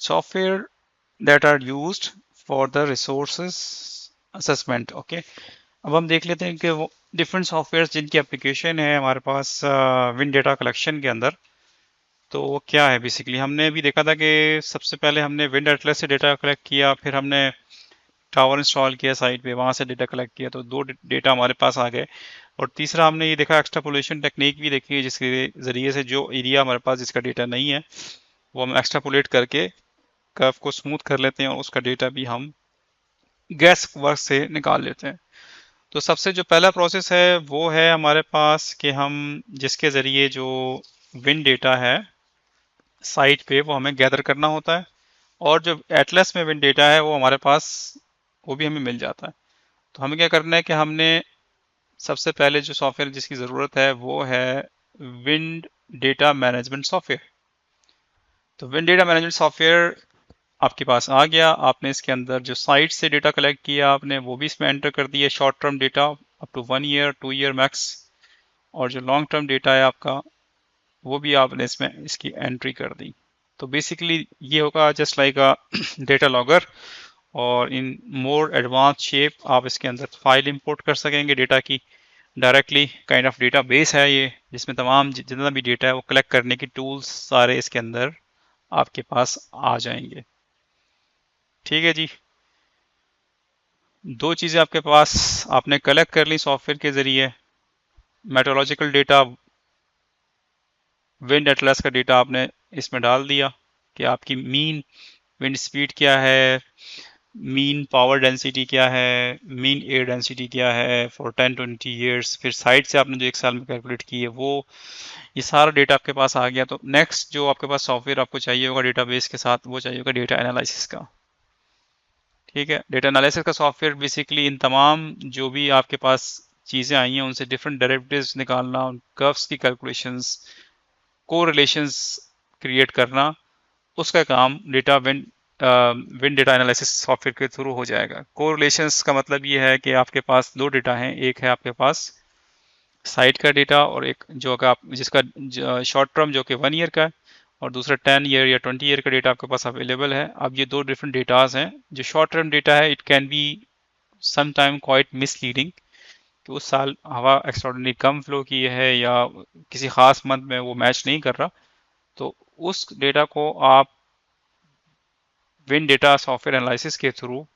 Software that are used for the resources assessment. Okay, अब हम देख लेते हैं कि वो डिफरेंट सॉफ्टवेयर जिनकी एप्लीकेशन है हमारे पास विन डेटा कलेक्शन के अंदर। तो वो क्या है, बेसिकली हमने अभी देखा था कि सबसे पहले हमने विंड एटलस से डेटा कलेक्ट किया, फिर हमने टावर इंस्टॉल किया साइट पे, वहां से डेटा कलेक्ट किया, तो दो डेटा हमारे पास आ गए। और तीसरा हमने ये देखा एक्स्ट्रापोलेशन टेक्निक भी देखी है, जिसके जरिए से जो एरिया हमारे पास जिसका डेटा नहीं है वो हम एक्स्ट्रापोलेट करके कर्व को स्मूथ कर लेते हैं और उसका डेटा भी हम गैस वर्क से निकाल लेते हैं। तो सबसे जो पहला प्रोसेस है वो है हमारे पास कि हम जिसके ज़रिए जो विन डेटा है साइट पे वो हमें गैदर करना होता है, और जो एटलस में विन डेटा है वो हमारे पास वो भी हमें मिल जाता है। तो हमें क्या करना है कि हमने सबसे पहले जो सॉफ्टवेयर जिसकी ज़रूरत है वो है विंड डेटा मैनेजमेंट सॉफ्टवेयर। तो विंड डेटा मैनेजमेंट सॉफ्टवेयर आपके पास आ गया, आपने इसके अंदर जो साइट से डेटा कलेक्ट किया आपने वो भी इसमें एंटर कर दिया, short term data up to 1 year 2 year max, और जो लॉन्ग टर्म डेटा है आपका वो भी आपने इसमें इसकी एंट्री कर दी। तो बेसिकली ये होगा just like a data logger, और इन मोर एडवांस शेप आप इसके अंदर फाइल इंपोर्ट कर सकेंगे डेटा की directly. Kind of data base है ये, जिसमें तमाम जितना भी डेटा है वो कलेक्ट करने की टूल्स सारे इसके अंदर आपके पास आ जाएंगे। ठीक है जी, दो चीज़ें आपके पास आपने कलेक्ट कर ली सॉफ्टवेयर के ज़रिए। मेट्रोलॉजिकल डेटा, विंड एटलस का डेटा आपने इसमें डाल दिया कि आपकी मीन विंड स्पीड क्या है, मीन पावर डेंसिटी क्या है, मीन एयर डेंसिटी क्या है फॉर 10-20 ईयर्स, फिर साइड से आपने जो 1 साल में कैलकुलेट की है वो, ये सारा डेटा आपके पास आ गया। तो नेक्स्ट जो आपके पास सॉफ्टवेयर आपको चाहिए होगा डेटाबेस के साथ वो चाहिए होगा डेटा एनालिसिस का। ठीक है, डेटा एनालिसिस का सॉफ्टवेयर बेसिकली इन तमाम जो भी आपके पास चीज़ें आई हैं उनसे डिफरेंट डेरिवेटिव्स निकालना, उन कर्व्स की कैलकुलेशंस, कोरिलेशंस क्रिएट करना, उसका काम data win data analysis software के थ्रू हो जाएगा। कोरिलेशंस का मतलब ये है कि आपके पास दो डेटा हैं, एक है आपके पास साइट का डेटा और एक जो का आप जिसका शॉर्ट टर्म जो कि 1 ईयर का है, और दूसरा 10 ईयर या 20 ईयर का डेटा आपके पास अवेलेबल है। अब ये दो डिफरेंट डेटाज हैं। जो शॉर्ट टर्म डेटा है it can be some time quite misleading, कि उस साल हवा एक्स्ट्राऑर्डिनरी कम फ्लो की है या किसी खास मंथ में वो मैच नहीं कर रहा, तो उस डेटा को आप विन डेटा सॉफ्टवेयर एनालिसिस के थ्रू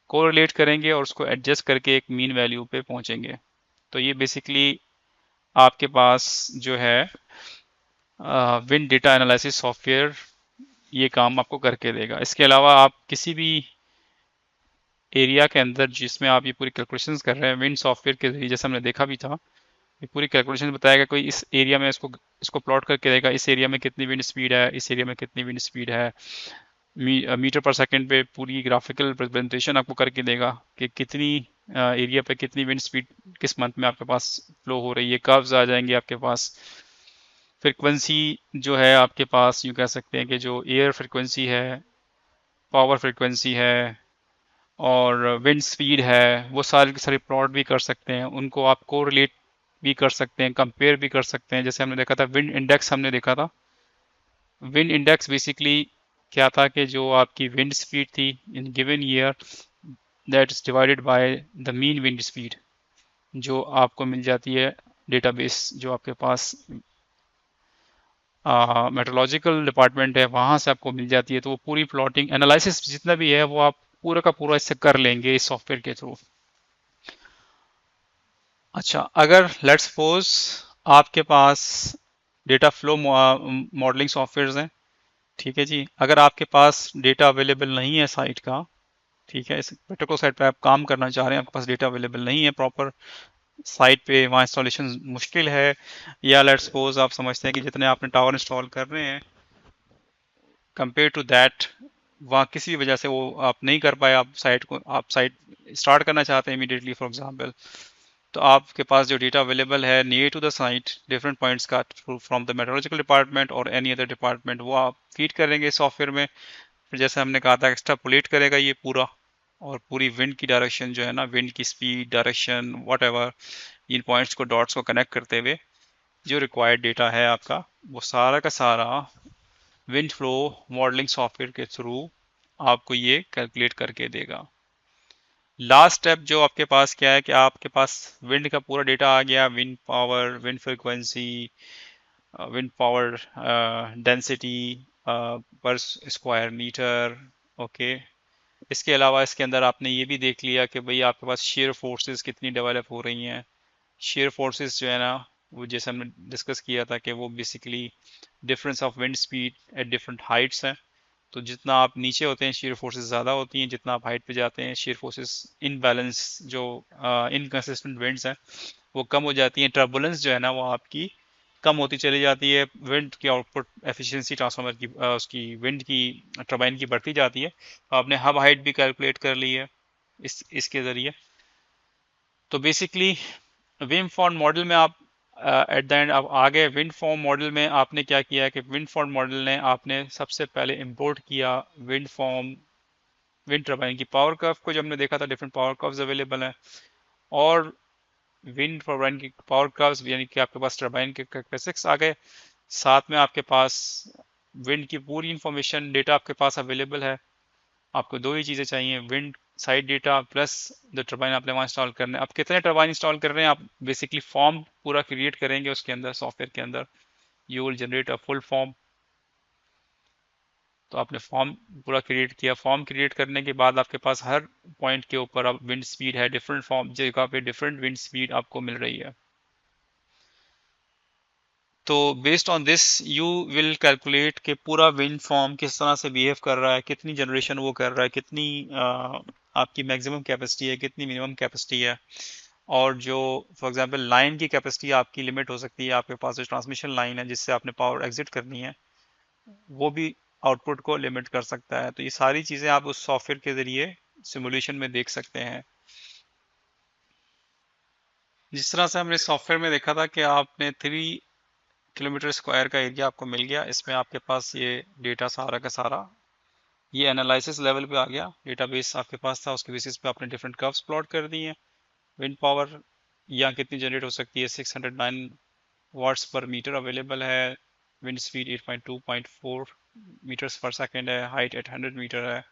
कोरिलेट करेंगे और उसको एडजस्ट करके एक मीन वैल्यू पे पहुंचेंगे। तो ये बेसिकली आपके पास जो है विन डेटा एनालिसिस सॉफ्टवेयर ये काम आपको करके देगा। इसके अलावा आप किसी भी एरिया के अंदर जिसमें आप ये पूरी कैलकुलेशंस कर रहे हैं विंड सॉफ्टवेयर के जरिए, जैसे हमने देखा भी था, ये पूरी कैलकुलेशन बताएगा कोई इस एरिया में इसको इसको प्लॉट करके देगा, इस एरिया में कितनी विंड स्पीड है, इस एरिया में कितनी विंड स्पीड है, मीटर पर सेकंड पे पूरी ग्राफिकल प्रेजेंटेशन आपको करके देगा कि कितनी एरिया पे कितनी विंड स्पीड किस मंथ में आपके पास फ्लो हो रही है। कर्व्स आ जाएंगे आपके पास, फ्रिक्वेंसी जो है आपके पास यूँ कह सकते हैं कि जो एयर फ्रिक्वेंसी है, पावर फ्रिक्वेंसी है और विंड स्पीड है, वो सारे के सारे प्लॉट भी कर सकते हैं। उनको आप कोरिलेट भी कर सकते हैं, कंपेयर भी कर सकते हैं। जैसे हमने देखा था विंड इंडेक्स, हमने देखा था विंड इंडेक्स बेसिकली क्या था कि जो आपकी विंड स्पीड थी in given year that is divided by the mean wind speed, जो आपको मिल जाती है डेटाबेस जो आपके पास मेट्रोलॉजिकल डिपार्टमेंट है वहाँ से आपको मिल जाती है। तो वो पूरी प्लॉटिंग एनालिसिस जितना भी है वो आप पूरा का पूरा इससे कर लेंगे इस सॉफ्टवेयर के थ्रू। अच्छा, अगर लेट्स सपोज आपके पास डेटा फ्लो मॉडलिंग सॉफ्टवेयर हैं, ठीक है जी, अगर आपके पास डेटा अवेलेबल नहीं है साइट का, ठीक है, इस पर्टिकुलर साइट पे आप काम करना चाह रहे हैं, आपके पास डेटा अवेलेबल नहीं है प्रॉपर साइट पे, वहाँ इंस्टॉलेशन मुश्किल है, या लेट्स सपोज आप समझते हैं कि जितने आपने टावर इंस्टॉल कर रहे हैं कंपेयर टू दैट वहाँ किसी वजह से वो आप नहीं कर पाए, आप साइट स्टार्ट करना चाहते हैं इमीडिएटली फॉर एग्जांपल, तो आपके पास जो डेटा अवेलेबल है near to the site different points का फ्रॉम द मेट्रोलॉजिकल डिपार्टमेंट और एनी अदर डिपार्टमेंट, वो आप फीड करेंगे सॉफ्टवेयर में। फिर जैसे हमने कहा था एक्स्ट्रापोलेट करेगा ये पूरा, और पूरी विंड की डायरेक्शन जो है ना, विंड की speed direction what ever, in points को डॉट्स को कनेक्ट करते हुए जो रिक्वायर्ड डेटा है आपका वो सारा का सारा विंड फ्लो मॉडलिंग सॉफ्टवेयर के थ्रू आपको ये कैलकुलेट करके देगा। लास्ट स्टेप जो आपके पास क्या है कि आपके पास विंड का पूरा डेटा आ गया, wind power, wind frequency, wind power density पर स्क्वायर मीटर। ओके, इसके अलावा इसके अंदर आपने ये भी देख लिया कि भाई आपके पास शेयर फोर्सेस कितनी डेवलप हो रही हैं। शेयर फोर्सेस जो है ना, वो जैसे हमने डिस्कस किया था कि वो basically difference of wind speed at different Heights हैं। तो जितना आप नीचे होते हैं शेयर फोर्सेस ज़्यादा होती हैं, जितना आप हाइट पे जाते हैं शेयर फोर्सेस इनबैलेंस जो इनकंसिस्टेंट विंड्स हैं वो कम हो जाती हैं। टर्बुलेंस जो है ना वो आपकी कम होती चली जाती है। विंड की आउटपुट एफिशिएंसी ट्रांसफार्मर की उसकी विंड की टर्बाइन की बढ़ती जाती है। तो आपने हब हाइट भी कैलकुलेट कर ली है इसके ज़रिए। तो बेसिकली विंड फॉर्म मॉडल में आप एट द एंड आप आ गए। विंड फॉर्म मॉडल में आपने क्या किया है कि विंड फॉर्म मॉडल ने आपने सबसे पहले इंपोर्ट किया विंड फॉर्म विंड टर्बाइन की पावर कर्व को। जो हमने देखा था डिफरेंट पावर कर्व्स अवेलेबल हैं, और विंड टर्बाइन की पावर कर्व्स यानी कि आपके पास टर्बाइन के कैरेक्टरिस्टिक्स आ गए। साथ में आपके पास विंड की पूरी इंफॉर्मेशन डेटा आपके पास अवेलेबल है। आपको दो ही चीज़ें चाहिए, विंड साइड डेटा प्लस जो टर्बाइन आपने वहाँ इंस्टॉल करना है। आप कितने टर्बाइन इंस्टॉल कर रहे हैं, आप बेसिकली फॉर्म पूरा क्रिएट करेंगे उसके अंदर, सॉफ्टवेयर के अंदर you will generate a full form. तो आपने फॉर्म पूरा क्रिएट किया। फॉर्म क्रिएट करने के बाद आपके पास हर पॉइंट के ऊपर अब विंड स्पीड है, डिफरेंट फॉर्म जगह पे डिफरेंट विंड स्पीड आपको मिल रही है। तो based on this you will calculate कि पूरा विंड फॉर्म किस तरह से बिहेव कर रहा है, कितनी जनरेशन वो कर रहा है, कितनी आपकी मैक्सिमम कैपेसिटी है, कितनी मिनिमम कैपेसिटी है। और जो फॉर एग्जांपल लाइन की कैपेसिटी आपकी लिमिट हो सकती है, आपके पास जो ट्रांसमिशन लाइन है जिससे आपने पावर एग्जिट करनी है वो भी आउटपुट को लिमिट कर सकता है। तो ये सारी चीज़ें आप उस सॉफ्टवेयर के ज़रिए सिमुलेशन में देख सकते हैं। जिस तरह से हमने सॉफ्टवेयर में देखा था कि आपने 3 किलोमीटर स्क्वायर का एरिया आपको मिल गया, इसमें आपके पास ये डेटा सारा का सारा ये एनालिसिस लेवल पे आ गया। डेटाबेस आपके पास था, उसके बेसिस पे आपने डिफरेंट कर्व्स प्लॉट कर दिए हैं। विंड पावर यहाँ कितनी जनरेट हो सकती है, 609 वाट्स पर मीटर अवेलेबल है। विंड स्पीड 8.2.4 मीटर्स पर सेकेंड है। हाइट 800 मीटर है।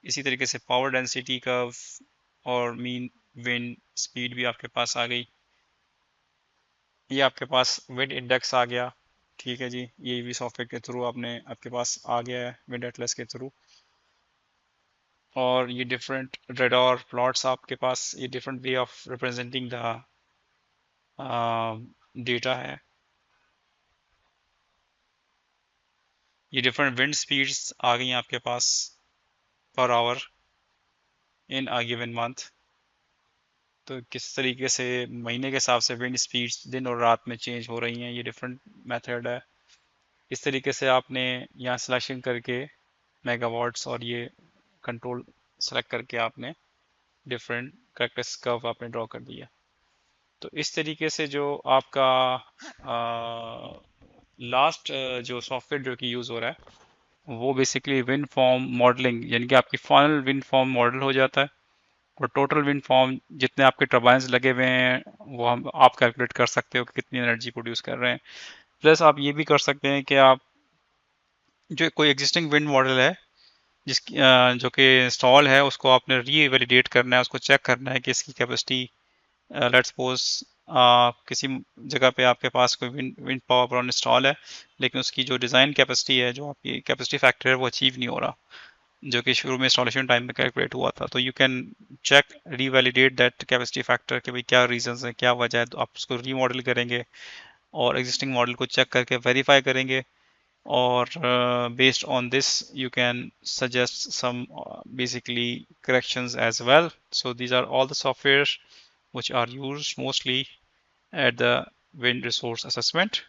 इसी तरीके से पावर डेंसिटी कर्व और मीन विंड स्पीड भी आपके पास आ गई। ये आपके पास विंड इंडेक्स आ गया। ठीक है जी, ये भी सॉफ्टवेयर के थ्रू आपने आपके पास आ गया है विंड एटलस के थ्रू। और ये डिफरेंट रेडार प्लॉट्स आपके पास, ये different way of representing the data है। ये डिफरेंट विंड स्पीड्स आ गई हैं आपके पास per hour in a given month. तो किस तरीके से महीने के हिसाब से विंड स्पीड्स दिन और रात में चेंज हो रही हैं, ये डिफरेंट मेथड है। इस तरीके से आपने यहाँ सिलेक्शन करके मेगावाट्स और ये कंट्रोल सेलेक्ट करके आपने डिफरेंट करेक्टर्स कर्व आपने ड्रॉ कर दिया। तो इस तरीके से जो आपका लास्ट जो सॉफ्टवेयर जो कि यूज़ हो रहा है वो बेसिकली विंड फॉर्म मॉडलिंग यानी कि आपकी फाइनल विंड फॉर्म मॉडल हो जाता है। और टोटल विंड फॉर्म जितने आपके टर्बाइंस लगे हुए हैं वो हम आप कैलकुलेट कर सकते हो कि कितनी एनर्जी प्रोड्यूस कर रहे हैं। प्लस आप ये भी कर सकते हैं कि आप जो कोई एग्जिस्टिंग विंड मॉडल है जिसकी जो कि इंस्टॉल है उसको आपने री वैलिडेट करना है, उसको चेक करना है कि इसकी कैपेसिटी लेट्स सपोज किसी जगह पे आपके पास कोई विंड पावर प्लांट इंस्टॉल है लेकिन उसकी जो डिज़ाइन कैपेसिटी है, जो आपकी कैपेसिटी फैक्टर है वो अचीव नहीं हो रहा जो कि शुरू में इंस्टॉलेशन टाइम में कैलकुलेट हुआ था। तो you can check revalidate that capacity factor कि भाई क्या रीजंस है, क्या वजह है। तो आप उसको रीमॉडल करेंगे और एग्जिस्टिंग मॉडल को चेक करके वेरीफाई करेंगे। और based on this you can suggest some basically corrections as well. So these are all the softwares which are used mostly at the wind resource assessment.